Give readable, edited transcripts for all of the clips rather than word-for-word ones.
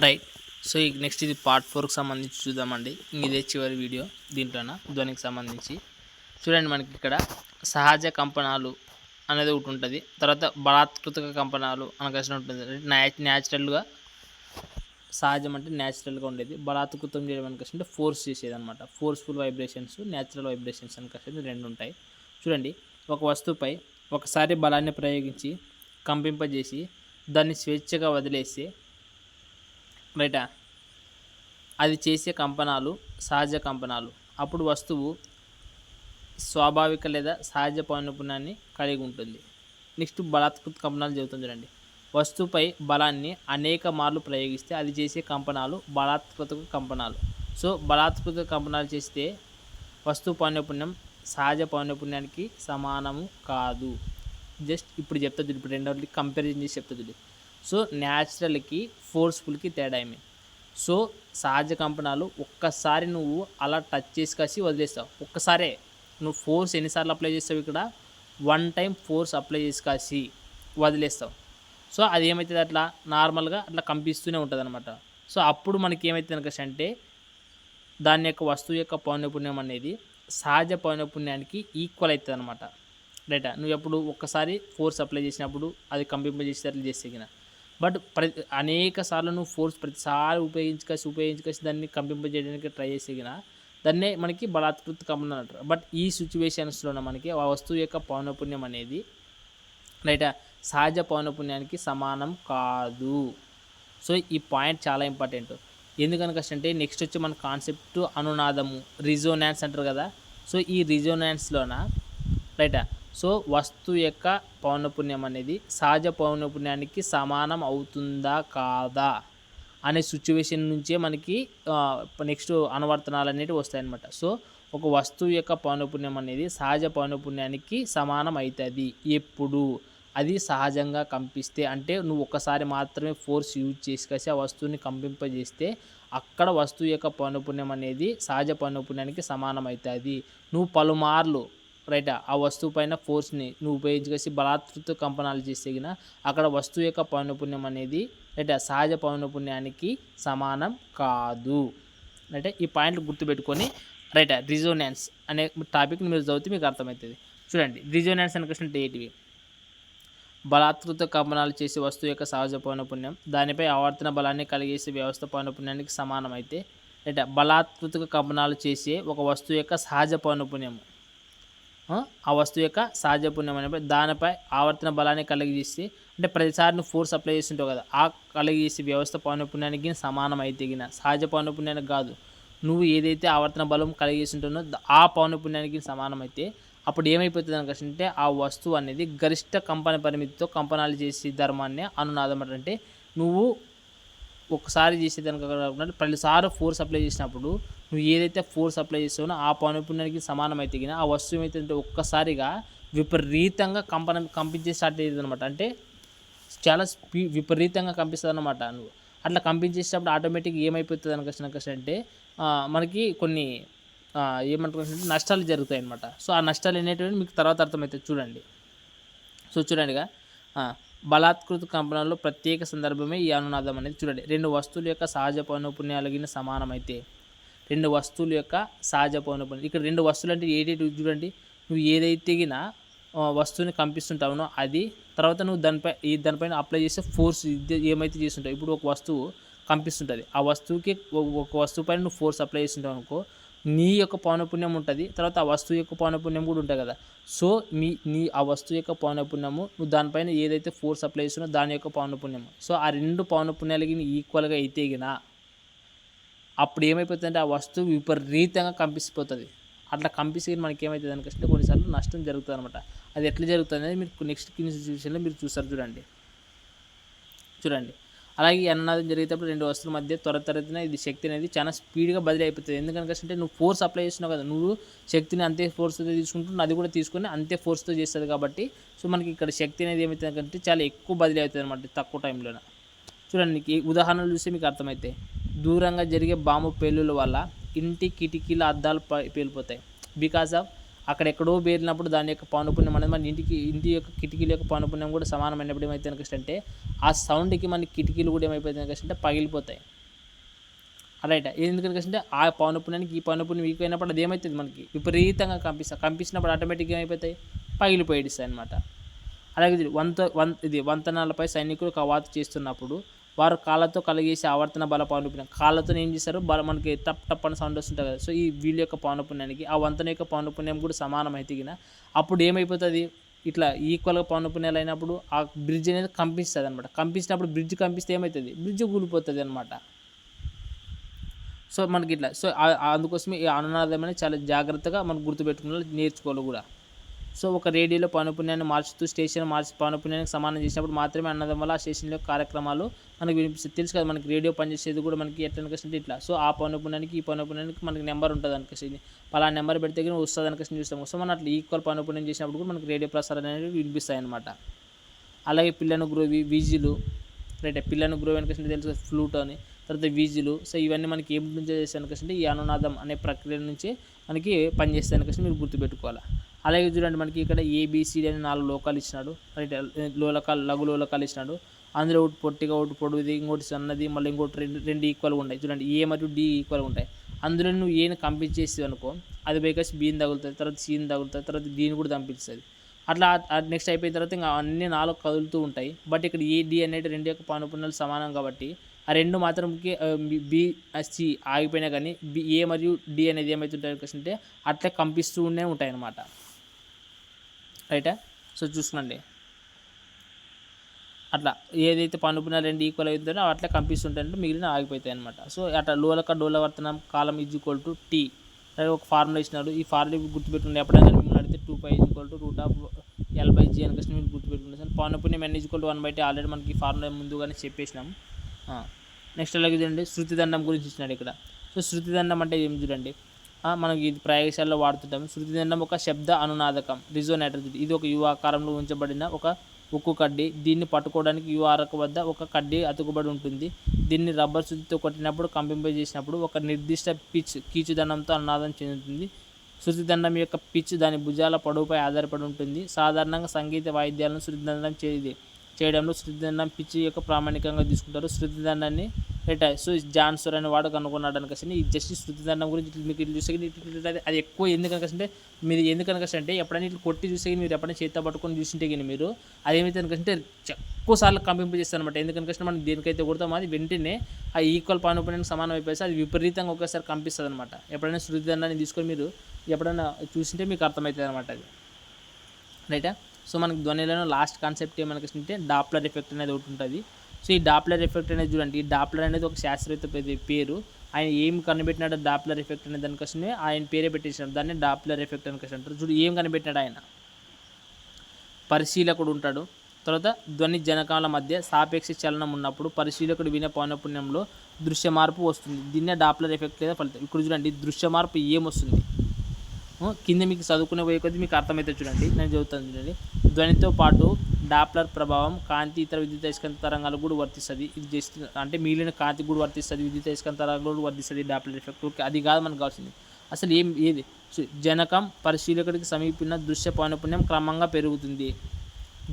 Right. So, next ఇది part 4కి సంబంధించి చూద్దామండి. ఇదే చివరి వీడియో దీంట్లోన ధ్వనికి సంబంధించి. చూడండి మనకిక్కడ సహజ కంపనాలు అనేది ఒకటుంటది. తర్వాత బలాత్కృతిక కంపనాలు అనగాల్సిన ఉంటుంది. న్యాచురల్‌గా సహజం అంటే న్యాచురల్‌గా ఉండేది. బలాత్కృతం చేయడం అనగాల్సింటే ఫోర్స్ చేసేదనమాట. ఫోర్స్‌ఫుల్ వైబ్రేషన్స్, న్యాచురల్ వైబ్రేషన్స్ అనగాల్సింది 2 ఉంటాయి. చూడండి ఒక వస్తువుపై ఒకసారి బలాన్ని ప్రయోగించి కంపింపజేసి దాన్ని స్వేచ్ఛగా వదిలేస్తే రైటా? అది చేసే కంపనాలు సహజ కంపనాలు. అప్పుడు వస్తువు స్వాభావిక లేదా సహజ పౌనఃపున్యాన్ని కలిగి ఉంటుంది. నెక్స్ట్ బలాత్కృత కంపనాలు చెబుతాం చూడండి. వస్తువుపై బలాన్ని అనేక మార్లు ప్రయోగిస్తే అది చేసే కంపనాలు బలాత్కృత కంపనాలు. సో, బలాత్కృత కంపనాలు చేస్తే వస్తువు పౌనఃపున్యం సహజ పౌనఃపున్యానికి సమానము కాదు. జస్ట్ ఇప్పుడు చెప్తా చూడు. ఇప్పుడు రెండోది కంపారిజన్ చేసి చెప్తా చూడు. సో, న్యాచురల్‌కి, ఫోర్స్‌ఫుల్‌కి తేడా ఏమి? సో, సహజ కంపనాలు ఒక్కసారి నువ్వు అలా టచ్ చేసి కాసి వదిలేస్తావు. ఒక్కసారే నువ్వు ఫోర్స్ ఎన్నిసార్లు అప్లై చేస్తావు ఇక్కడ? 1 టైం ఫోర్స్ అప్లై చేసి కాసి వదిలేస్తావు. సో, అది ఏమైతుంది అట్లా నార్మల్‌గా అట్లా కంపిస్తూనే ఉంటదనమాట. సో, అప్పుడు మనకి ఏమైతుంది అనగా అంటే దాని యొక్క వస్తువు యొక్క పౌనఃపున్యం అనేది సహజ పౌనఃపున్యానికి ఈక్వల్ అవుతదనమాట. రైటా? నువ్వు ఎప్పుడు ఒక్కసారి ఫోర్స్ అప్లై చేసినప్పుడు అది కంపింపజేసేటట్లు చేస్తే గిన. బట్ అనేక సార్లు నువ్వు ఫోర్స్ ప్రతిసారి ఉపయోగించి దాన్ని కంపింపజేయడానికి ట్రై చేస్తే గిన దాన్నే మనకి బలాత్కృత కంపనం అంటారు. బట్ ఈ సిచ్యువేషన్స్‌లోన మనకి ఆ వస్తువు యొక్క పౌనఃపున్యం అనేది రైటా? సహజ పౌనఃపున్యానికి సమానం కాదు. సో, ఈ పాయింట్ చాలా ఇంపార్టెంట్. ఎందుకనకంటే నెక్స్ట్ వచ్చి మన కాన్సెప్ట్ అనునాదము, రిజోనాన్స్ అంటారు కదా! సో, ఈ రిజోనాన్స్‌లోన రైటా? సో, వస్తువు యొక్క పౌనఃపున్యం అనేది సహజ పౌనఃపున్యానికి సమానం అవుతుందా కాదా అనే సిచ్యువేషన్ నుంచే మనకి నెక్స్ట్ అనువర్తనాలు అనేటివి వస్తాయన్నమాట. సో, ఒక వస్తువు యొక్క పౌనఃపున్యం అనేది సహజ పౌనఃపున్యానికి సమానం అవుతుంది ఎప్పుడు? అది సహజంగా కంపిస్తే, అంటే నువ్వు ఒక్కసారి మాత్రమే ఫోర్స్ యూజ్ చేసి ఆ వస్తువుని కంపింపజేస్తే అక్కడ వస్తువు యొక్క పౌనఃపున్యం అనేది సహజ పౌనఃపున్యానికి సమానం అవుతుంది. నువ్వు పలుమార్లు రైటా? ఆ వస్తువు పైన ఫోర్స్‌ని నువ్వు ఉపయోగించేసి బలాత్కృత కంపనాలు చేస్తే గిన అక్కడ వస్తువు యొక్క పౌనఃపున్యం అనేది రైటా? సహజ పౌనఃపున్యానికి సమానం కాదు. రైటా? ఈ పాయింట్లు గుర్తుపెట్టుకొని రైటా? రిజోనాన్స్ అనే టాపిక్‌ని మీరు చదివితే మీకు అర్థమవుతుంది. చూడండి, రిజోనాన్స్ అంటే ఏంటివి? బలాత్కృత కంపనాలు చేసే వస్తువు యొక్క సహజ పౌనఃపున్యం దానిపై ఆవర్తన బలాన్ని కలిగేసే వ్యవస్థ పౌనఃపున్యానికి సమానమైతే రైటా? బలాత్కృత కంపనాలు చేసే ఒక వస్తువు యొక్క సహజ పౌనఃపున్యం, ఆ వస్తువు యొక్క సహజ పుణ్యం అనేవి దానిపై ఆవర్తన బలాన్ని కలిగజేస్తే, అంటే ప్రతిసారి నువ్వు ఫోర్స్ అప్లై చేస్తుంటావు కదా, ఆ కలిగజేసే వ్యవస్థ పౌనఃపున్యానికి సమానం అయితే గిన సహజ పౌనఃపున్యానికి కాదు, నువ్వు ఏదైతే ఆవర్తన బలం కలిగేస్తుంటున్నో ఆ పౌనఃపున్యానికి సమానం అయితే అప్పుడు ఏమైపోతుంది అనుకంటే ఆ వస్తువు అనేది గరిష్ట కంపన పరిమితితో కంపనాలు చేసే ధర్మాన్ని అనునాదం అంటే నువ్వు ఒకసారి చేసేదానికి కాకుండా ప్రతిసారి ఫోర్స్ అప్లై చేసినప్పుడు నువ్వు ఏదైతే ఫోర్స్ అప్లై చేస్తావో ఆ పౌనఃపున్యానికి సమానమైతే గిన ఆ వస్తువు ఏమైతుందంటే ఒక్కసారిగా విపరీతంగా కంపించే స్టార్ట్ అయ్యేది అనమాట. అంటే చాలా విపరీతంగా కంపిస్తుంది అనమాట. నువ్వు అట్లా కంపించేసినప్పుడు ఆటోమేటిక్గా ఏమైపోతుంది అంటే మనకి కొన్ని ఏమంటారు నష్టాలు జరుగుతాయి అనమాట. సో, ఆ నష్టాలు అనేటివి మీకు తర్వాత అర్థమవుతాయి చూడండి. సో, చూడండిగా బలాత్కృత కంపనంలో ప్రత్యేక సందర్భమే ఈ అనునాదం అనేది. చూడండి, 2 వస్తువుల యొక్క సహజ పౌనఃపున్యాలు గిన సమానమైతే 2 వస్తువుల యొక్క సహజ పౌనఃపున్యం, ఇక్కడ 2 వస్తువులు అంటే ఏదేంటి చూడండి. నువ్వు ఏదైతే గిన వస్తువుని కంపిస్తుంటావునో అది, తర్వాత నువ్వు దానిపైన అప్లై చేసే ఫోర్స్ ఏమైతే చేస్తుంటావు. ఇప్పుడు ఒక వస్తువు కంపిస్తుంటుంది, ఆ వస్తువుకి ఒక వస్తువు పైన నువ్వు ఫోర్స్ అప్లై చేస్తుంటావు అనుకో, నీ యొక్క పౌనఃపున్యం ఉంటుంది, తర్వాత ఆ వస్తువు యొక్క పౌనఃపున్యం కూడా ఉంటుంది కదా. సో, నీ ఆ వస్తువు యొక్క పౌనఃపున్యము నువ్వు దానిపైన ఏదైతే ఫోర్స్ అప్లై చేస్తున్నావు దాని యొక్క పౌనఃపున్యము, సో ఆ 2 పౌనఃపున్యాలకి ఈక్వల్గా అయితే గిన అప్పుడు ఏమైపోతుందంటే ఆ వస్తువు విపరీతంగా కంపిసిపోతుంది. అట్లా కంపిసి మనకి ఏమవుతుంది అనుకుంటే కొన్నిసార్లు నష్టం జరుగుతుంది అనమాట. అది ఎట్లా జరుగుతుంది అనేది మీరు నెక్స్ట్ సిచ్యువేషన్లో మీరు చూస్తారు చూడండి. అలాగే ఈ అనునాదం జరిగేటప్పుడు 2 వస్తువుల మధ్య త్వరితగతిన ఇది శక్తి అనేది చాలా స్పీడ్గా బదిలీ అయిపోతుంది. ఎందుకంటే నువ్వు ఫోర్స్ అప్లై చేస్తున్నావు కదా, నువ్వు శక్తిని అంతే ఫోర్స్తో తీసుకుంటున్నావు, అది కూడా తీసుకొని అంతే ఫోర్స్తో చేస్తుంది కాబట్టి సో మనకి ఇక్కడ శక్తి అనేది ఏమవుతుందంటే చాలా ఎక్కువ బదిలీ అవుతుంది అనమాట తక్కువ టైంలోనే. చూడండి, ఈ ఉదాహరణలు చూస్తే మీకు అర్థమవుతాయి. దూరంగా జరిగే బాంబు పేలుల వల్ల ఇంటి కిటికీల అద్దాలు పేలిపోతాయి. బికాజ్ ఆఫ్ అక్కడెక్కడో పేరినప్పుడు దాని యొక్క పౌనపుణ్యం అనేది మన ఇంటి యొక్క కిటికీల యొక్క పౌనపుణ్యం కూడా సమానమైనప్పుడు ఏమైతే అంటే ఆ సౌండ్కి మన కిటికీలు కూడా ఏమైపోతాయి అంటే పగిలిపోతాయి. రైట్. ఎందుకంటే ఆ పౌనపుణ్యానికి ఈ పౌనపుణ్యం వీకైనప్పుడు అది ఏమవుతుంది మనకి విపరీతంగా కంపించినప్పుడు ఆటోమేటిక్గా ఏమైపోతాయి పగిలిపోయిస్తాయి అనమాట. అలాగే ఇది వంతెనలపై సైనికులు కవాతు చేస్తున్నప్పుడు వారు కాళ్ళతో కలిగేసి ఆవర్తన బల పౌనపుణ్యం కాళ్ళతో ఏం చేస్తారు మనకి టప్ టప్ అని సౌండ్ వస్తుంటుంది కదా. సో ఈ వీళ్ళ యొక్క పౌనపుణ్యానికి ఆ వంతెన యొక్క పౌనపుణ్యం కూడా సమానమైతే అప్పుడు ఏమైపోతుంది ఇట్లా ఈక్వల్గా పౌనపుణ్యాలు అయినప్పుడు ఆ బ్రిడ్జ్ అనేది కంపిస్తుంది అనమాట. కంపించినప్పుడు బ్రిడ్జ్ కంపిస్తే ఏమవుతుంది బ్రిడ్జ్ కూలిపోతుంది అనమాట. సో మనకి ఇట్లా సో అందుకోసమే ఈ అనునాదం అనేది చాలా జాగ్రత్తగా మనం గుర్తుపెట్టుకుని నేర్చుకోవాలి కూడా. సో ఒక రేడియోలో పౌనపుణ్యాన్ని మార్చుతూ స్టేషన్ పౌనపుణ్యానికి సమానం చేసినప్పుడు మాత్రమే అన్నదం వల్ల ఆ స్టేషన్లో కార్యక్రమాలు మనకి వినిపిస్తుంది. తెలుసు కదా మనకి రేడియో పనిచేసేది కూడా మనకి ఎట్లా అనిపిస్తుంది ఇట్లా. సో ఆ పౌనపుణ్యానికి ఈ పౌనపుణ్యానికి మనకి నెంబర్ ఉంటుంది అనిపిస్తుంది. పలా నెంబర్ పెడితే కానీ వస్తుంది అనిపిస్తుంది చూస్తాము. సో మనం అట్లా ఈక్వల్ పౌనపుణ్యం చేసినప్పుడు కూడా మనకి రేడియో ప్రసారం అనేవి వినిపిస్తాయి అనమాట. అలాగే పిల్లను గ్రోవి వీజులు రైట్. పిల్లను గ్రోవి అనిపిస్తుంది తెలుసు ఫ్లూట్ అని, తర్వాత వీజులు. సో ఇవన్నీ మనకి ఏం నుంచి చేస్తాయి అనిపిస్తుంది ఈ అనునాదం అనే ప్రక్రియ నుంచి మనకి పనిచేస్తాయి అనిపిస్తుంది మీరు గుర్తుపెట్టుకోవాలి. అలాగే చూడండి మనకి ఇక్కడ ఏబిసిడి అని 4 లోకాలు ఇచ్చినాడు. రైట్. లఘు లోలకాలు ఇచ్చినాడు. అందులో ఒకటి పొట్టిగా ఒకటి పొడుగుది ఇంకోటి సన్నది మళ్ళీ ఇంకోటి రెండు ఈక్వల్గా ఉంటాయి. చూడండి ఏ మరియు డి ఈక్వల్గా ఉంటాయి. అందులో నువ్వు ఏని కంపించేసి అనుకో అది బైకస్ బీని తగులుతుంది, తర్వాత సీని తగులుతుంది, తర్వాత డీని కూడా పంపిస్తుంది. అట్లా నెక్స్ట్ అయిపోయిన తర్వాత ఇంకా అన్ని 4 కదులుతూ ఉంటాయి. బట్ ఇక్కడ ఏ డి అనేది 2 యొక్క పౌనపుణ్యాలు సమానం కాబట్టి ఆ 2 మాత్రంకి బి సి ఆగిపోయినా కానీ ఏ మరియు డి అనేది ఏమవుతుంటాయి అంటే అట్లే కంపిస్తూ ఉంటాయి అన్నమాట. రైటా. సో చూసుకోండి అట్లా ఏదైతే పౌనపుణ్యాలు 2 ఈక్వల్ అవుతుందో అట్లా కంపిస్తుంటాయంటే మిగిలిన ఆగిపోతాయి అనమాట. సో అట్లా డోలవర్తనం కాలం ఈజ్ ఈక్వల్ టు టీ ఒక ఫార్ములా ఇచ్చినాడు. ఈ ఫార్ములా గుర్తుపెట్టుకుంటే ఎప్పుడైనా మిమ్మల్ని అడిగితే 2π = L/G అని మీరు గుర్తుపెట్టుకుంటే పౌనపుణ్యం n = 1/t ఆల్రెడీ మనకి ఈ ఫార్ములా ముందుగానే చెప్పేసినాం. నెక్స్ట్ అలాగే చూడండి శృతిదండం గురించి ఇచ్చినాడు ఇక్కడ. సో శృతిదండం అంటే ఏం చూడండి మనకి ఇది ప్రయోగశాలలో వాడుతుంటాం. శృతిదండం ఒక శబ్ద అనునాదకం రిజోనేటర్. ఇది ఒక యు ఆకారంలో ఉంచబడిన ఒక ఉక్కు కడ్డీ. దీన్ని పట్టుకోవడానికి యు ఆరక వద్ద ఒక కడ్డీ అతుకుబడి ఉంటుంది. దీన్ని రబ్బర్ శృతితో కొట్టినప్పుడు కంపింపజేసినప్పుడు ఒక నిర్దిష్ట పిచ్ కీచుదండంతో అనునాదం చెందుతుంది. శృతిదండం యొక్క పిచ్ దాని భుజాల పొడవుపై ఆధారపడి ఉంటుంది. సాధారణంగా సంగీత వాయిద్యాలను శృతిదండం చేయడంలో శృతిదండం పిచ్ యొక్క ప్రామాణికంగా తీసుకుంటారు. శృతిదండాన్ని సో జాన్సర్ అనే వాడు కనుగొన్నాడు అనుకోండి. ఈ జస్ట్ శృతిదండం గురించి మీకు ఇట్లా చూస్తే అది ఎక్కువ ఎందుకనికంటే మీరు ఎందుకనికంటే ఎప్పుడైనా ఇట్లా కొట్టి చూస్తే మీరు ఎప్పుడైనా చేత పట్టుకొని చూసింటే కానీ మీరు అదేమైతే అనుకంటే ఎక్కువసార్లు కంపింపజేస్తారు అనమాట. ఎందుకనికంటే మనం దేనికైతే కొడతామో అది వెంటనే ఆ ఈక్వల్ పౌనపుణ్యానికి సమానం అయిపోయి అది విపరీతంగా ఒకేసారి కంపిస్తుంది అనమాట. ఎప్పుడైనా శృతిదండాన్ని తీసుకొని మీరు ఎప్పుడైనా చూసింటే మీకు అర్థమవుతుంది అనమాట అది. రైటా. సో మనకి ధ్వనిలో లాస్ట్ కాన్సెప్ట్ ఏమనుకుంటే డాప్లర్ ఎఫెక్ట్ అనేది ఒకటి ఉంటుంది. సో ఈ డాప్లర్ ఎఫెక్ట్ అనేది చూడండి. ఈ డాప్లర్ అనేది ఒక శాస్త్రవేత్త పేరు. ఆయన ఏం కనిపెట్టినాడు డాప్లర్ ఎఫెక్ట్ అనే దానికోసమే ఆయన పేరే పెట్టేసినాడు. దాన్ని డాప్లర్ ఎఫెక్ట్ అని అంటారు. చూడు ఏం కనిపెట్టినాడు ఆయన. పరిశీలకుడు ఉంటాడు. తర్వాత ధ్వని జనకాల మధ్య సాపేక్ష చలనం ఉన్నప్పుడు పరిశీలకుడు వినే పౌనపుణ్యంలో దృశ్య మార్పు వస్తుంది. దీన్నే డాప్లర్ ఎఫెక్ట్ లేదా ఫలితం. ఇక్కడ చూడండి దృశ్య మార్పు ఏమొస్తుంది కింద మీకు చదువుకునే పోయే కొద్దీ మీకు అర్థమైతే చూడండి. నేను చదువుతాను చూడండి. ధ్వనితో పాటు డాప్లర్ ప్రభావం కాంతి ఇతర విద్యుత్ అయస్కాంత తరంగాలు కూడా వర్తిస్తుంది. ఇది జస్ట్ అంటే మిగిలిన కాంతి కూడా వర్తిస్తుంది, విద్యుత్ అయస్కాంత తరంగాలు కూడా వర్తిస్తుంది డాప్లర్ ఎఫెక్ట్. ఓకే అది కాదు మనకు కావాల్సింది. అసలు ఏది జనకం పరిశీలకుడికి సమీపిన దృశ్య పౌనపుణ్యం క్రమంగా పెరుగుతుంది.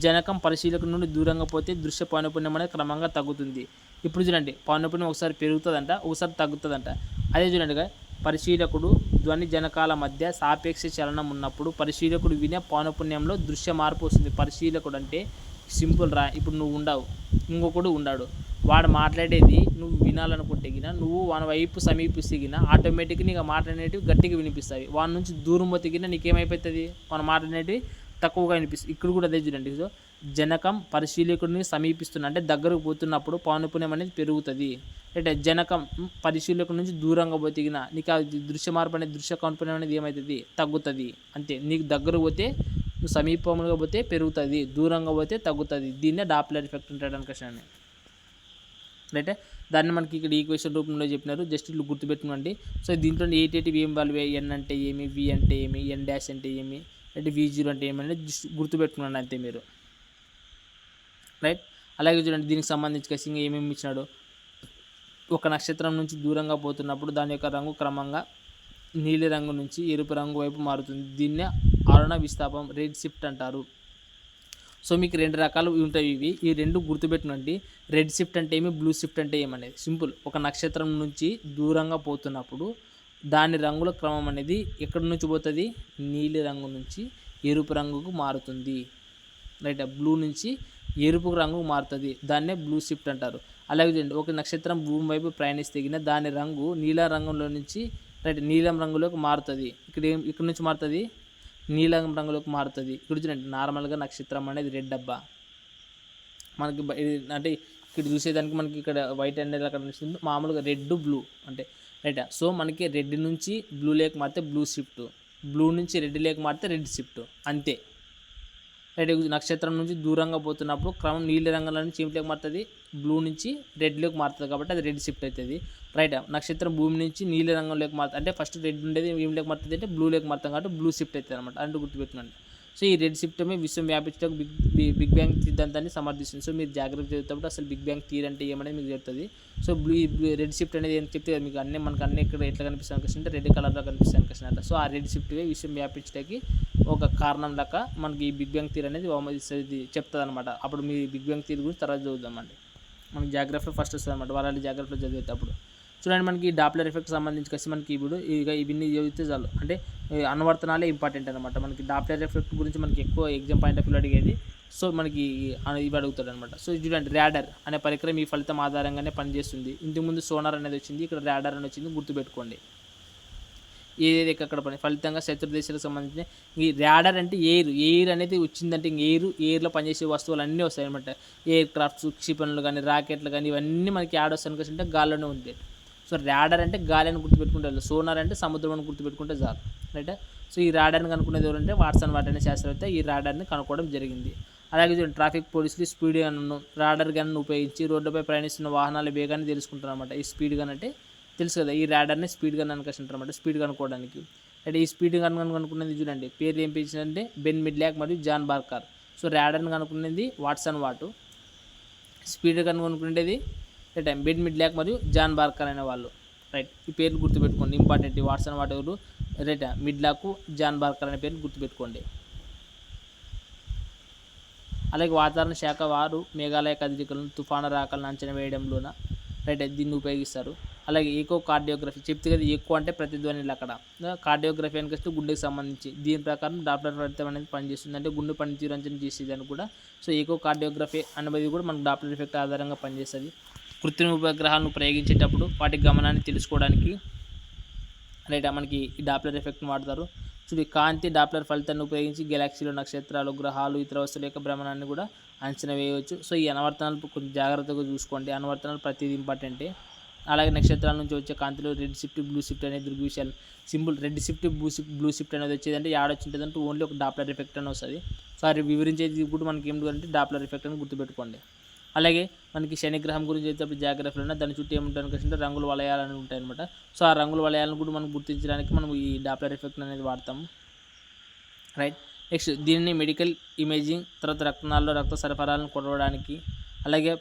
జనకం పరిశీలకుడి నుండి దూరంగా పోతే దృశ్య పౌనపుణ్యం అనేది క్రమంగా తగ్గుతుంది. ఇప్పుడు చూడండి పౌనపుణ్యం ఒకసారి పెరుగుతుందంట, ఒకసారి తగ్గుతుందంట. అదే చూడండి పరిశీలకుడు ధ్వని జనకాల మధ్య సాపేక్ష చలనం ఉన్నప్పుడు పరిశీలకుడు వినే పౌనపుణ్యంలో దృశ్య మార్పు వస్తుంది. పరిశీలకుడు అంటే సింపుల్ రా. ఇప్పుడు నువ్వు ఉండవు, ఇంకొకడు ఉన్నాడు, వాడు మాట్లాడేది నువ్వు వినాలనుకుంటే నువ్వు వాని వైపు సమీపిస్తే ఆటోమేటిక్గా నీకు మాట్లాడేటివి గట్టిగా వినిపిస్తాయి. వాని నుంచి దూరం పోతే నీకేమైపోతుంది వాడు మాట్లాడేటివి తక్కువగా వినిపిస్తుంది. ఇక్కడ కూడా అదే చూడండి. సో జనకం పరిశీలకుడిని సమీపిస్తున్నా అంటే దగ్గరకు పోతున్నప్పుడు పౌనపుణ్యం అనేది పెరుగుతుంది. అంటే జనకం పరిశీలకుడి నుంచి దూరంగా పోతే నీకు ఆ దృశ్య మార్పు అనేది దృశ్య పౌనపుణ్యం అనేది ఏమవుతుంది తగ్గుతుంది. అంతే. నీకు దగ్గర పోతే నువ్వు సమీపంగా పోతే పెరుగుతుంది, దూరంగా పోతే తగ్గుతుంది. దీన్నే డాప్లర్ ఎఫెక్ట్ ఉంటాడు అనుకోండి. రైట్. దాన్ని మనకి ఇక్కడ ఈక్వేషన్ రూపంలో చెప్పినారు. జస్ట్ ఇల్లు గుర్తుపెట్టుకోండి. సో దీంట్లో ఏటేటివి ఏం వాల్యూ ఎన్ అంటే ఏమి, వి అంటే ఏమి, ఎన్ డాష్ అంటే ఏమి, అంటే V0 అంటే ఏమనేది జస్ట్ గుర్తుపెట్టుకున్నాను అంతే మీరు. రైట్. అలాగే చూడండి దీనికి సంబంధించి ఖచ్చితంగా ఏమేమి ఇచ్చినాడు. ఒక నక్షత్రం నుంచి దూరంగా పోతున్నప్పుడు దాని యొక్క రంగు క్రమంగా నీలి రంగు నుంచి ఎరుపు రంగు వైపు మారుతుంది. దీన్నే అరుణ విస్థాపం, రెడ్ షిఫ్ట్ అంటారు. సో మీకు 2 రకాలు ఉంటాయి ఇవి. ఈ 2 గుర్తుపెట్టుకోండి. రెడ్ షిఫ్ట్ అంటే ఏమి, బ్లూ షిఫ్ట్ అంటే ఏమనేది సింపుల్. ఒక నక్షత్రం నుంచి దూరంగా పోతున్నప్పుడు దాని రంగుల క్రమం అనేది ఎక్కడి నుంచి పోతుంది, నీలి రంగు నుంచి ఎరుపు రంగుకు మారుతుంది. రైట్, బ్లూ నుంచి ఎరుపు రంగుకు మారుతుంది. దాన్నే బ్లూ షిఫ్ట్ అంటారు. అలాగే చూడండి, ఒక నక్షత్రం భూమి వైపు ప్రయాణిస్తే దాని రంగు నీలం రంగులో నుంచి నీలం రంగులోకి మారుతుంది. ఇక్కడ నుంచి మారుతుంది, నీలం రంగులోకి మారుతుంది. ఇక్కడ చూడండి, నార్మల్గా నక్షత్రం అనేది రెడ్ డబ్బా మనకి అంటే ఇక్కడ చూసేదానికి మనకి ఇక్కడ వైట్ అనేది అక్కడ కనిపిస్తుంది. మామూలుగా రెడ్ బ్లూ అంటే రైట్. సో మనకి రెడ్ నుంచి బ్లూ లేక్ మారితే బ్లూ షిఫ్ట్, బ్లూ నుంచి రెడ్ లేక్ మారితే రెడ్ షిఫ్ట్, అంతే. రైట్, నక్షత్రం నుంచి దూరంగా పోతున్నప్పుడు క్రమం నీలి రంగుల నుంచి ఏమిలోకి మారుతుంది, బ్లూ నుంచి రెడ్లోకి మారుతుంది కాబట్టి అది రెడ్ షిఫ్ట్ అవుతుంది. రైట్, నక్షత్రం భూమి నుంచి నీలి రంగంలోకి మారుతుంది అంటే ఫస్ట్ రెడ్ ఉండేది ఏమిలోకి మారుతుంది అంటే బ్లూలోకి మారుతాం కాబట్టి బ్లూ షిఫ్ట్ అవుతుంది అనమాట. అంటే గుర్తుపెట్టుకోండి. సో ఈ రెడ్ షిఫ్ట్ విశ్వం వ్యాపించడానికి బిగ్ బ్యాంగ్ సిద్ధాంతాన్ని సమర్థిస్తుంది. సో మీరు జాగ్రత్త చదువుతాడు అసలు బిగ్ బ్యాంగ్ థియరీ అంటే ఏమనేది మీకు చెప్తుంది. సో రెడ్ షిఫ్ట్ అనేది ఏం చెప్తే మీకు మనకు అన్ని ఇక్కడ ఎట్లా కనిపిస్తాను కృష్ణ అంటే రెడ్ కలర్లో కనిపిస్తాను కృష్ణ అంట. సో ఆ రెడ్ షిఫ్ట్ విశ్వం వ్యాపించడానికి ఒక కారణం లెక్క మనకి ఈ బిగ్ బ్యాంగ్ థియరీ అనేది చెప్తుంది అనమాట. అప్పుడు మీ బిగ్ బ్యాంగ్ థియరీ గురించి తర్వాత చదువుదామండి. మనకి జాగ్రఫీ ఫస్ట్ వస్తుంది అనమాట, వాళ్ళ జాగ్రఫీలో చదివేటప్పుడు. చూడండి, మనకి డాప్లర్ ఎఫెక్ట్ సంబంధించి కలిసి మనకి ఇప్పుడు ఇవన్నీ చదివితే చాలు. అంటే అనువర్తనాలే ఇంపార్టెంట్ అనమాట. మనకి డాప్లర్ ఎఫెక్ట్ గురించి మనకి ఎక్కువ ఎగ్జామ్ పాయింట్ ఆఫ్ వ్యూ అడిగేది. సో మనకి ఇవి అడుగుతాడు అనమాట. సో చూడండి, ర్యాడర్ అనే పరికరం ఈ ఫలితం ఆధారంగానే పనిచేస్తుంది. ఇంతకుముందు సోనార్ అనేది వచ్చింది, ఇక్కడ ర్యాడర్ అని వచ్చింది, గుర్తుపెట్టుకోండి. ఏది ఎక్కడ పని ఫలితంగా శత్రు దేశాలకు సంబంధించిన ఈ ర్యాడర్ అంటే ఎయిర్ అనేది వచ్చిందంటే ఎయిర్లో పనిచేసే వస్తువులు అన్నీ వస్తాయి అనమాట. ఎయిర్ క్రాఫ్ట్స్, క్షిపణులు కానీ, రాకెట్లు కానీ ఇవన్నీ మనకి యాడ్ వస్తాయి అనుకుంటే గాల్లోనే ఉంటాయి. సో ర్యాడర్ అంటే గాలి అని గుర్తుపెట్టుకుంటే, సోనార్ అంటే సముద్రం అని గుర్తుపెట్టుకుంటే చాలు. రైట్. సో ఈ ర్యాడర్ని కనుక్కునేది ఎవరంటే వాట్సన్ వాట్ అనే శాస్త్రవేత్త ఈ ర్యాడర్ని కనుక్కోవడం జరిగింది. అలాగే చూడండి, ట్రాఫిక్ పోలీసులు స్పీడ్ గన్ను, రాడర్ గన్ను ఉపయోగించి రోడ్డుపై ప్రయాణిస్తున్న వాహనాల వేగాన్ని తెలుసుకుంటారు అనమాట. ఈ స్పీడ్ గన్ అంటే తెలుసు కదా, ఈ ర్యాడర్ని స్పీడ్ గన్ అనుకుంటారు అనమాట, స్పీడ్ కనుక్కోవడానికి. అంటే ఈ స్పీడ్ గన్ కనుక్కునేది చూడండి, పేరు ఏం పేర్చిందంటే బెన్ మిడ్లాక్ మరియు జాన్ బార్కర్. సో ర్యాడర్ని కనుక్కునేది వాట్సన్ వాటు, స్పీడ్ గన్ కనుక్కునేది బెన్ మిడ్లాక్ మరియు జాన్ బార్కర్ అనే వాళ్ళు. రైట్, ఈ పేర్లు గుర్తుపెట్టుకోండి, ఇంపార్టెంట్. ఈ వాట్సన్ వాట్ ఎవరు, రైట్, మిడ్లాక్, జాన్ బార్కర్ అనే పేర్లు గుర్తుపెట్టుకోండి. అలాగే వాతావరణ శాఖ వారు మేఘాలయ కదలికలను, తుఫాను రాకలను అంచనా వేయడంలోన రైట్ దీన్ని ఉపయోగిస్తారు. అలాగే ఈకో కార్డియోగ్రఫీ చెప్తే కదా, ఎక్కువ అంటే ప్రతిధ్వనిలు అక్కడ. కార్డియోగ్రఫీ అనికొస్తే గుండెకి సంబంధించి, దీని ప్రకారం డాప్లర్ ఫలితం అనేది పనిచేస్తుంది, అంటే గుండె పనితీరు అంచనా చేసేది అని కూడా. సో ఈకో కార్డియోగ్రఫీ అనేది కూడా మనకు డాప్లర్ ఎఫెక్ట్ ఆధారంగా పనిచేస్తుంది. కృత్రిమ ఉపగ్రహాలను ప్రయోగించేటప్పుడు వాటి గమనాన్ని తెలుసుకోవడానికి రైట్ మనకి ఈ డాప్లర్ ఎఫెక్ట్ని వాడతారు. చూడండి, కాంతి డాప్లర్ ఫలితాన్ని ఉపయోగించి గెలాక్సీలు, నక్షత్రాలు, గ్రహాలు, ఇతర వస్తువుల యొక్క భ్రమణాన్ని కూడా అంచనా వేయవచ్చు. సో ఈ అనువర్తనాలు కొంచెం జాగ్రత్తగా చూసుకోండి, అనువర్తనాలు ప్రతిదీ ఇంపార్టెంటే. అలాగే నక్షత్రాల నుంచి వచ్చే కాంతిలో రెడ్ షిఫ్ట్, బ్లూ షిఫ్ట్ అనేది దృగ్విషయాలు. Simple, red shift, blue shift అనేది వచ్చేదంటే యాడొచ్చింటుంది అంటే ఓన్లీ ఒక డాప్లర్ ఎఫెక్ట్ అని వస్తుంది. సో అది వివరించేది కూడా మనకి ఏమిటంటే డాప్లర్ ఎఫెక్ట్ అని గుర్తుపెట్టుకోండి. అలాగే మనకి శనిగ్రహం గురించి అయితే జాగ్రత్తలు దాని చుట్టూ ఏముంటుంది అంటే రంగుల వలయాలని ఉంటాయి అనమాట. సో ఆ రంగుల వలయాలను కూడా మనం గుర్తించడానికి మనం ఈ డాప్లర్ ఎఫెక్ట్ అనేది వాడతాము. రైట్, నెక్స్ట్ దీనిని మెడికల్ ఇమేజింగ్, తర్వాత రక్తనాళాల్లో రక్త సరఫరాలను కొలవడానికి, అలాగే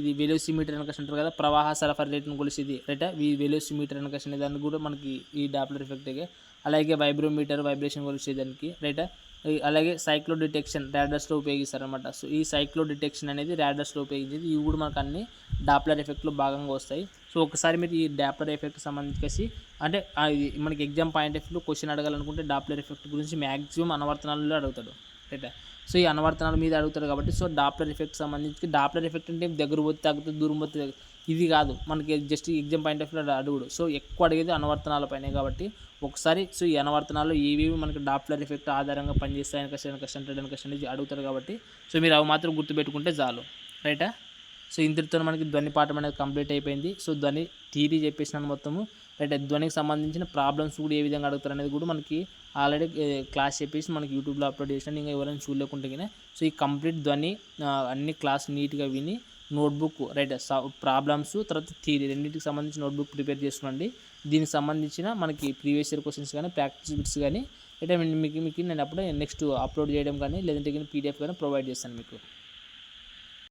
ఇది వెలోసిమీటర్ అని అంటారు కదా, ప్రవాహ సరఫరా రేటును కొలిసేది రైట్, ఈ వెలోసిమీటర్ అని అనే దానికి కూడా మనకి ఈ డాప్లర్ ఎఫెక్ట్గా. అలాగే వైబ్రోమీటర్, వైబ్రేషన్ కొలిసేదానికి రైట్. అలాగే సైక్లో డిటెక్షన్ ర్యాడర్స్లో ఉపయోగిస్తారనమాట. సో ఈ సైక్లో డిటెక్షన్ అనేది ర్యాడర్స్లో ఉపయోగించేది. ఇవి కూడా మనకు అన్ని డాప్లర్ ఎఫెక్ట్లో భాగంగా వస్తాయి. సో ఒకసారి మీరు ఈ డాప్లర్ ఎఫెక్ట్ సంబంధించి అంటే మనకి exam point of view question అడగాలనుకుంటే డాప్లర్ ఎఫెక్ట్ గురించి మ్యాక్సిమం అనువర్తనాలలో అడుగుతాడు రైట్. సో ఈ అనువర్తనాల మీద అడుగుతారు కాబట్టి సో డాప్లర్ ఎఫెక్ట్ సంబంధించి డాప్లర్ ఎఫెక్ట్ అంటే దగ్గర పోతే తగ్గుతుంది, దూరం పోతే ఇది కాదు మనకి just exam point of view అడుగుడు. సో ఎక్కువ అడిగేది అనువర్తనాలపైనే కాబట్టి ఒకసారి సో ఈ అనువర్తనాలు ఏవేవి మనకి డాప్లర్ ఎఫెక్ట్ ఆధారంగా పనిచేస్తాయి అనేది అడుగుతారు కాబట్టి సో మీరు అవి మాత్రం గుర్తుపెట్టుకుంటే చాలు రైటా. సో ఇంతటితో మనకి ధ్వని పాఠం అనేది కంప్లీట్ అయిపోయింది. సో ధ్వని థియరీ చెప్పేసినాను మొత్తము రైట్. ధ్వనికి సంబంధించిన ప్రాబ్లమ్స్ కూడా ఏ విధంగా అడుగుతారు అనేది కూడా మనకి ఆల్రెడీ క్లాస్ చెప్పేసి మనకి యూట్యూబ్లో అప్లోడ్ చేసినా, ఇంకా ఎవరైనా చూడలేకుంటే సో ఈ కంప్లీట్ ధ్వని అన్ని క్లాస్ నీట్గా విని నోట్బుక్ రైట్ ప్రాబ్లమ్స్ తర్వాత థియరీ రెండింటికి సంబంధించి నోట్బుక్ ప్రిపేర్ చేసుకోండి. దీనికి సంబంధించిన మనకి ప్రీవియస్ ఇయర్ క్వశ్చన్స్ కానీ ప్రాక్టీస్ బిట్స్ కానీ అంటే మీకు నేను అప్పుడే నెక్స్ట్ అప్లోడ్ చేయడం కానీ లేదంటే పీడిఎఫ్ కానీ ప్రొవైడ్ చేస్తాను మీకు.